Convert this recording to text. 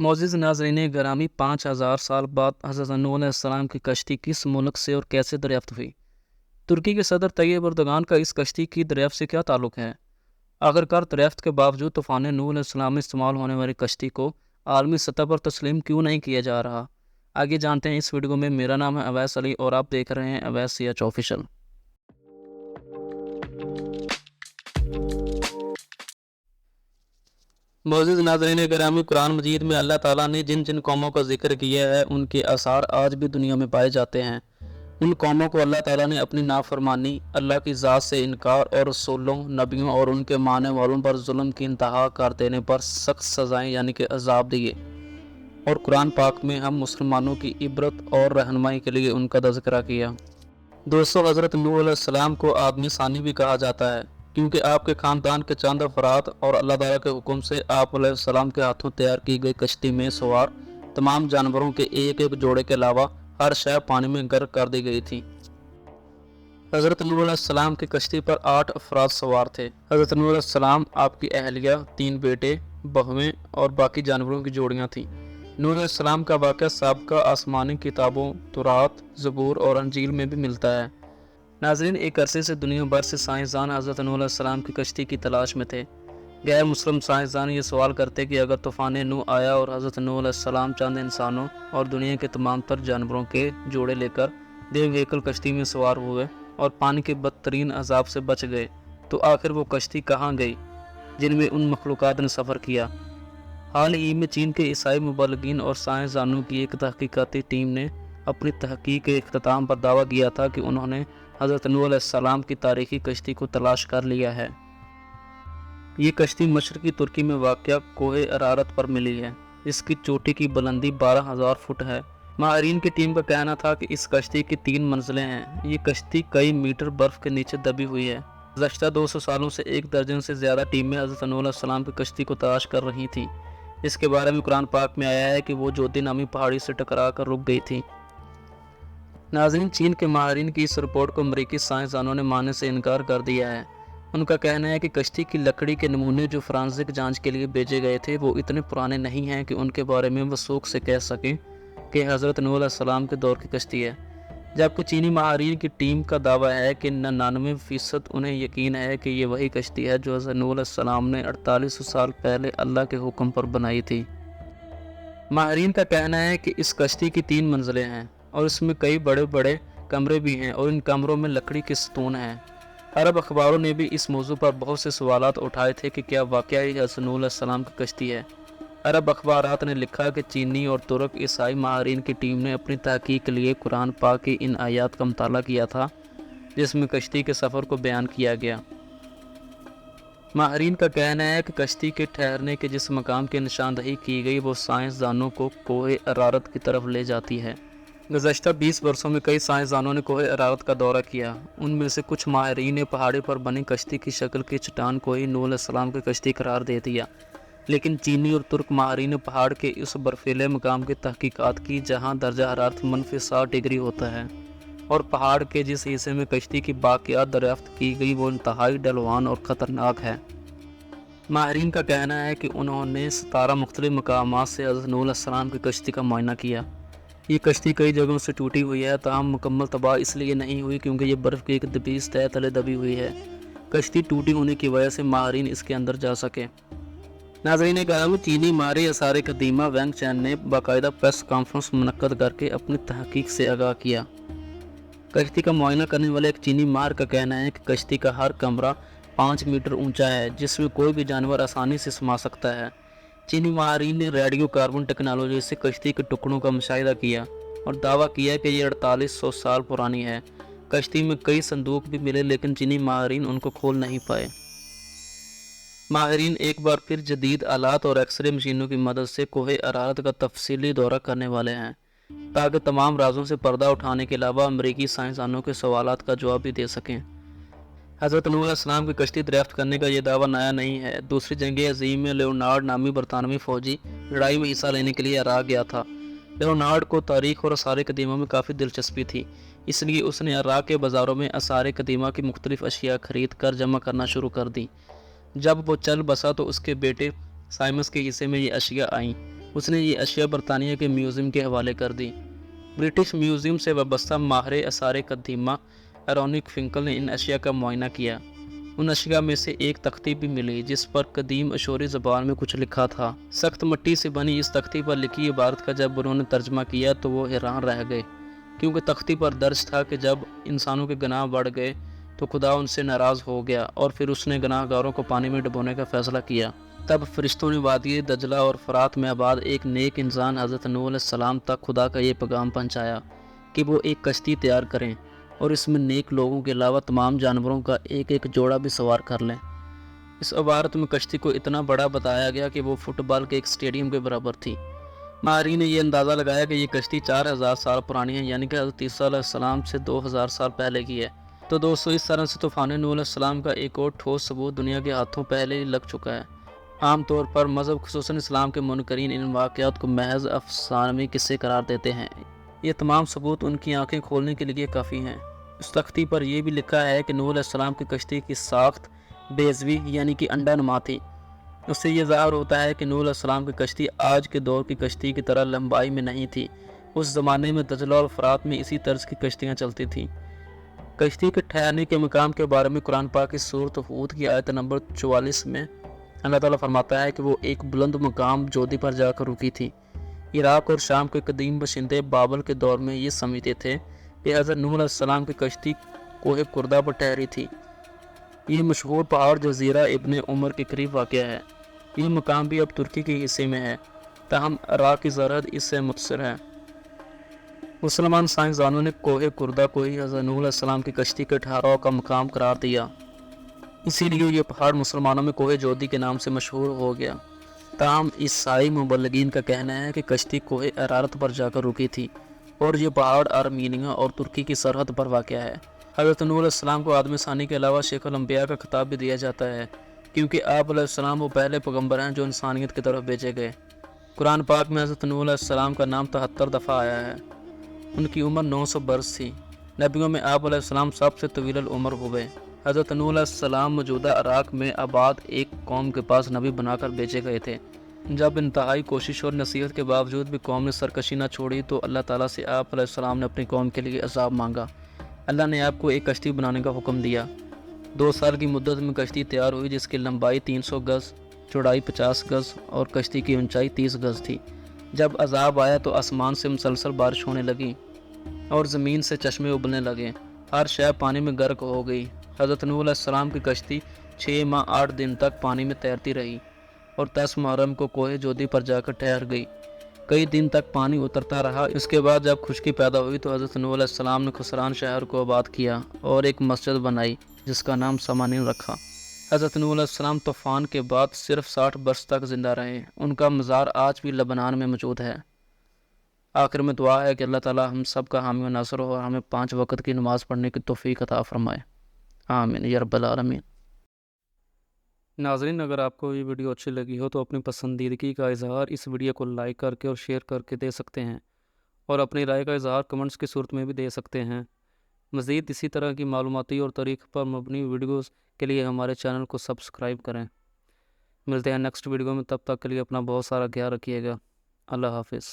معزز ناظرین گرامی، 5000 سال بعد حضرت نوح علیہ السلام کی کشتی کس ملک سے اور کیسے دریافت ہوئی؟ ترکی کے صدر طیب اردگان کا اس کشتی کی دریافت سے کیا تعلق ہے؟ آخرکار دریافت کے باوجود طوفان نوح علیہ السلام میں استعمال ہونے والی کشتی کو عالمی سطح پر تسلیم کیوں نہیں کیا جا رہا؟ آگے جانتے ہیں اس ویڈیو میں۔ میرا نام ہے اویس علی اور آپ دیکھ رہے ہیں اویس سی ایچ آفیشل۔ معزز ناظرین گرامی، قرآن مجید میں اللہ تعالیٰ نے جن جن قوموں کا ذکر کیا ہے ان کے آثار آج بھی دنیا میں پائے جاتے ہیں۔ ان قوموں کو اللہ تعالیٰ نے اپنی نافرمانی، اللہ کی ذات سے انکار اور رسولوں، نبیوں اور ان کے ماننے والوں پر ظلم کی انتہا کر دینے پر سخت سزائیں یعنی کہ عذاب دیے، اور قرآن پاک میں ہم مسلمانوں کی عبرت اور رہنمائی کے لیے ان کا تذکرہ کیا۔ دوستو، حضرت نوح علیہ السلام کو آدمی ثانی بھی کہا جاتا ہے، کیونکہ آپ کے خاندان کے چند افراد اور اللہ تعالیٰ کے حکم سے آپ علیہ السلام کے ہاتھوں تیار کی گئی کشتی میں سوار تمام جانوروں کے ایک ایک جوڑے کے علاوہ ہر شے پانی میں غرق کر دی گئی تھی۔ حضرت نوح علیہ السلام کی کشتی پر 8 افراد سوار تھے۔ حضرت نوح علیہ السلام، آپ کی اہلیہ، 3 بیٹے، بہویں اور باقی جانوروں کی جوڑیاں تھیں۔ نوح علیہ السلام کا واقعہ سابقہ آسمانی کتابوں تورات، زبور اور انجیل میں بھی ملتا ہے۔ ناظرین، ایک عرصے سے دنیا بھر سے سائنسدان حضرت نوح علیہ السلام کی کشتی کی تلاش میں تھے۔ غیر مسلم سائنسدان یہ سوال کرتے کہ اگر طوفان نوح آیا اور حضرت نوح علیہ السلام چند انسانوں اور دنیا کے تمام تر جانوروں کے جوڑے لے کر دیو ہیکل کشتی میں سوار ہوئے اور پانی کے بدترین عذاب سے بچ گئے، تو آخر وہ کشتی کہاں گئی جن میں ان مخلوقات نے سفر کیا؟ حال ہی میں چین کے عیسائی مبلغین اور سائنسدانوں کی ایک تحقیقاتی ٹیم نے اپنی تحقیق کے اختتام پر دعویٰ کیا تھا کہ انہوں نے حضرت نوح علیہ السلام کی تاریخی کشتی کو تلاش کر لیا ہے۔ یہ کشتی مشرقی ترکی میں واقع کوہ ارارات پر ملی ہے، جس کی چوٹی کی بلندی 12,000 فٹ ہے۔ ماہرین کی ٹیم کا کہنا تھا کہ اس کشتی کی 3 منزلیں ہیں۔ یہ کشتی کئی میٹر برف کے نیچے دبی ہوئی ہے۔ گزشتہ 200 سالوں سے 1 درجن سے زیادہ ٹیمیں حضرت نوح علیہ السلام کی کشتی کو تلاش کر رہی تھیں۔ اس کے بارے میں قرآن پاک میں آیا ہے کہ وہ جودی نامی پہاڑی سے ٹکرا کر رک گئی تھی۔ ناظرین، چین کے ماہرین کی اس رپورٹ کو امریکی سائنسدانوں نے ماننے سے انکار کر دیا ہے۔ ان کا کہنا ہے کہ کشتی کی لکڑی کے نمونے جو فرانسک جانچ کے لیے بھیجے گئے تھے وہ اتنے پرانے نہیں ہیں کہ ان کے بارے میں وثوق سے کہہ سکیں کہ حضرت نوح علیہ السلام کے دور کی کشتی ہے، جبکہ چینی ماہرین کی ٹیم کا دعویٰ ہے کہ 99% انہیں یقین ہے کہ یہ وہی کشتی ہے جو حضرت نوح علیہ السلام نے 4800 سال پہلے اللہ کے حکم پر بنائی تھی۔ ماہرین کا کہنا ہے کہ اس کشتی کی 3 منزلیں ہیں اور اس میں کئی بڑے بڑے کمرے بھی ہیں اور ان کمروں میں لکڑی کے ستون ہیں۔ عرب اخباروں نے بھی اس موضوع پر بہت سے سوالات اٹھائے تھے کہ کیا واقعی حضرت نوح علیہ السلام کی کشتی ہے۔ عرب اخبارات نے لکھا کہ چینی اور ترک عیسائی ماہرین کی ٹیم نے اپنی تحقیق کے لیے قرآن پاک کی ان آیات کا مطالعہ کیا تھا جس میں کشتی کے سفر کو بیان کیا گیا۔ ماہرین کا کہنا ہے کہ کشتی کے ٹھہرنے کے جس مقام کی نشاندہی کی گئی وہ سائنسدانوں کو کوہ ارارات کی طرف لے جاتی ہے۔ گزشتہ 20 برسوں میں کئی سائنسدانوں نے کوہ ارارات کا دورہ کیا۔ ان میں سے کچھ ماہرین نے پہاڑی پر بنی کشتی کی شکل کی چٹان کو ہی نوح علیہ السلام کی کشتی قرار دے دیا، لیکن چینی اور ترک ماہرین نے پہاڑ کے اس برفیلے مقام کی تحقیقات کی جہاں درجہ حرارت -60 ڈگری ہوتا ہے، اور پہاڑ کے جس حصے میں کشتی کی باقیات دریافت کی گئی وہ انتہائی ڈھلوان اور خطرناک ہے۔ ماہرین کا کہنا ہے کہ انہوں نے 17 مختلف مقامات سے حضرت نوح علیہ السلام کی کشتی کا معائنہ کیا۔ یہ کشتی کئی جگہوں سے ٹوٹی ہوئی ہے، تاہم مکمل تباہ اس لیے نہیں ہوئی کیونکہ یہ برف کی ایک دبیس تہہ تلے دبی ہوئی ہے۔ کشتی ٹوٹی ہونے کی وجہ سے ماہرین اس کے اندر جا سکے۔ ناظرین گرامی، چینی ماہر آثار قدیمہ وینگ چین نے باقاعدہ پریس کانفرنس منعقد کر کے اپنی تحقیق سے آگاہ کیا۔ کشتی کا معائنہ کرنے والے ایک چینی ماہر کا کہنا ہے کہ کشتی کا ہر کمرہ 5 میٹر اونچا ہے جس میں کوئی بھی جانور آسانی سے سما سکتا ہے۔ چینی ماہرین نے ریڈیو کاربن ٹیکنالوجی سے کشتی کے ٹکڑوں کا مشاہدہ کیا اور دعویٰ کیا کہ یہ 4800 سال پرانی ہے۔ کشتی میں کئی صندوق بھی ملے لیکن چینی ماہرین ان کو کھول نہیں پائے۔ ماہرین ایک بار پھر جدید آلات اور ایکس رے مشینوں کی مدد سے کوہ ارارات کا تفصیلی دورہ کرنے والے ہیں تاکہ تمام رازوں سے پردہ اٹھانے کے علاوہ امریکی سائنسدانوں کے سوالات کا جواب بھی دے سکیں۔ حضرت نوح علیہ السلام کی کشتی دریافت کرنے کا یہ دعویٰ نیا نہیں ہے۔ دوسری جنگ عظیم میں لیونارڈ نامی برطانوی فوجی لڑائی میں حصہ لینے کے لیے عراق گیا تھا۔ لیونارڈ کو تاریخ اور آثار قدیمہ میں کافی دلچسپی تھی، اس لیے اس نے عراق کے بازاروں میں آثار قدیمہ کی مختلف اشیاء خرید کر جمع کرنا شروع کر دی۔ جب وہ چل بسا تو اس کے بیٹے سائمس کے حصے میں یہ اشیاء آئیں۔ اس نے یہ اشیاء برطانیہ کے میوزیم کے حوالے کر دی۔ برٹش میوزیم سے وابستہ ماہر آثار قدیمہ ایرونک فنکل نے ان اشیاء کا معائنہ کیا۔ ان اشیاء میں سے ایک تختی بھی ملی جس پر قدیم اشوری زبان میں کچھ لکھا تھا۔ سخت مٹی سے بنی اس تختی پر لکھی عبارت کا جب انہوں نے ترجمہ کیا تو وہ حیران رہ گئے، کیونکہ تختی پر درج تھا کہ جب انسانوں کے گناہ بڑھ گئے تو خدا ان سے ناراض ہو گیا اور پھر اس نے گناہ گاروں کو پانی میں ڈبونے کا فیصلہ کیا۔ تب فرشتوں نے وادی دجلہ اور فرات میں آباد ایک نیک انسان حضرت نوح علیہ السلام تک خدا کا یہ پیغام پہنچایا کہ وہ ایک کشتی تیار کریں اور اس میں نیک لوگوں کے علاوہ تمام جانوروں کا ایک ایک جوڑا بھی سوار کر لیں۔ اس عبارت میں کشتی کو اتنا بڑا بتایا گیا کہ وہ فٹ بال کے ایک اسٹیڈیم کے برابر تھی۔ ماہرین نے یہ اندازہ لگایا کہ یہ کشتی 4000 سال پرانی ہے، یعنی کہ حضرت عیسیٰ علیہ السلام سے 2000 سال پہلے کی ہے۔ تو دوستو، اس طرح سے طوفان نوح علیہ السلام کا ایک اور ٹھوس ثبوت دنیا کے ہاتھوں پہلے ہی لگ چکا ہے۔ عام طور پر مذہب خصوصاً اسلام کے منکرین ان واقعات کو محض افسانوی قصے قرار دیتے ہیں۔ یہ تمام ثبوت ان کی آنکھیں کھولنے کے لیے کافی ہیں۔ اس تختی پر یہ بھی لکھا ہے کہ نوح علیہ السلام کی کشتی کی ساخت بیضوی یعنی کہ انڈا نما تھی۔ اس سے یہ ظاہر ہوتا ہے کہ نوح علیہ السلام کی کشتی آج کے دور کی کشتی کی طرح لمبائی میں نہیں تھی۔ اس زمانے میں دجلہ اور فرات میں اسی طرز کی کشتیاں چلتی تھیں۔ کشتی کے ٹھہرنے کے مقام کے بارے میں قرآن پاک کی سورۃ ہود کی آیت نمبر 44 میں اللہ تعالیٰ فرماتا ہے کہ وہ ایک بلند مقام جودی پر جا کر رکی تھی۔ عراق اور شام کے قدیم باشندے بابل کے دور میں یہ سمجھتے تھے کہ حضرت نوح علیہ السلام کی کشتی کوہ کردہ پر ٹھہری تھی۔ یہ مشہور پہاڑ جزیرہ ابن عمر کے قریب واقع ہے۔ یہ مقام بھی اب ترکی کے حصے میں ہے، تاہم عراق کی سرحد اس سے متصل ہے۔ مسلمان سائنسدانوں نے کوہ کردہ کو ہی حضرت نوح علیہ السلام کی کشتی کے ٹھہراؤ کا مقام قرار دیا، اسی لیے یہ پہاڑ مسلمانوں میں کوہ جودی کے نام سے مشہور ہو گیا۔ تاہم عیسائی مبلغین کا کہنا ہے کہ کشتی کوہ ارارات پر جا کر رکی تھی اور یہ پہاڑ آرمینیا اور ترکی کی سرحد پر واقع ہے۔ حضرت نوح علیہ السلام کو آدم ثانی کے علاوہ شیخ الانبیاء کا خطاب بھی دیا جاتا ہے، کیونکہ آپ علیہ السلام وہ پہلے پیغمبر ہیں جو انسانیت کی طرف بھیجے گئے۔ قرآن پاک میں حضرت نوح علیہ السلام کا نام 73 دفعہ آیا ہے۔ ان کی عمر 900 برس تھی۔ نبیوں میں آپ علیہ السلام سب سے طویل العمر ہوئے۔ حضرت نوح علیہ السلام موجودہ عراق میں آباد ایک قوم کے پاس نبی بنا کر بھیجے گئے تھے۔ جب انتہائی کوشش اور نصیحت کے باوجود بھی قوم نے سرکشی نہ چھوڑی تو اللہ تعالیٰ سے آپ علیہ السلام نے اپنی قوم کے لیے عذاب مانگا۔ اللہ نے آپ کو ایک کشتی بنانے کا حکم دیا۔ 2 سال کی مدت میں کشتی تیار ہوئی جس کی لمبائی 300 گز، چوڑائی 50 گز اور کشتی کی اونچائی 30 گز تھی۔ جب عذاب آیا تو آسمان سے مسلسل بارش ہونے لگی اور زمین سے چشمے ابلنے لگے، ہر شے پانی میں غرق ہو گئی۔ حضرت نوح علیہ السلام کی کشتی 6 ماہ 8 دن تک پانی میں تیرتی رہی اور 10 محرم کو کوہ جودی پر جا کر ٹھہر گئی۔ کئی دن تک پانی اترتا رہا۔ اس کے بعد جب خشکی پیدا ہوئی تو حضرت نوح علیہ السلام نے خسران شہر کو آباد کیا اور ایک مسجد بنائی جس کا نام سامانین رکھا۔ حضرت نوح علیہ السلام طوفان کے بعد صرف 60 برس تک زندہ رہے۔ ان کا مزار آج بھی لبنان میں موجود ہے۔ آخر میں دعا ہے کہ اللہ تعالیٰ ہم سب کا حامی و ناصر ہو اور ہمیں 5 وقت کی نماز پڑھنے کی توفیق عطا فرمائے، آمین یا رب العالمین۔ ناظرین، اگر آپ کو یہ ویڈیو اچھی لگی ہو تو اپنی پسندیدگی کا اظہار اس ویڈیو کو لائک کر کے اور شیئر کر کے دے سکتے ہیں، اور اپنی رائے کا اظہار کمنٹس کی صورت میں بھی دے سکتے ہیں۔ مزید اسی طرح کی معلوماتی اور تاریخ پر مبنی ویڈیوز کے لیے ہمارے چینل کو سبسکرائب کریں۔ ملتے ہیں نیکسٹ ویڈیو میں، تب تک کے لیے اپنا بہت سارا خیال رکھیے گا۔ اللہ حافظ۔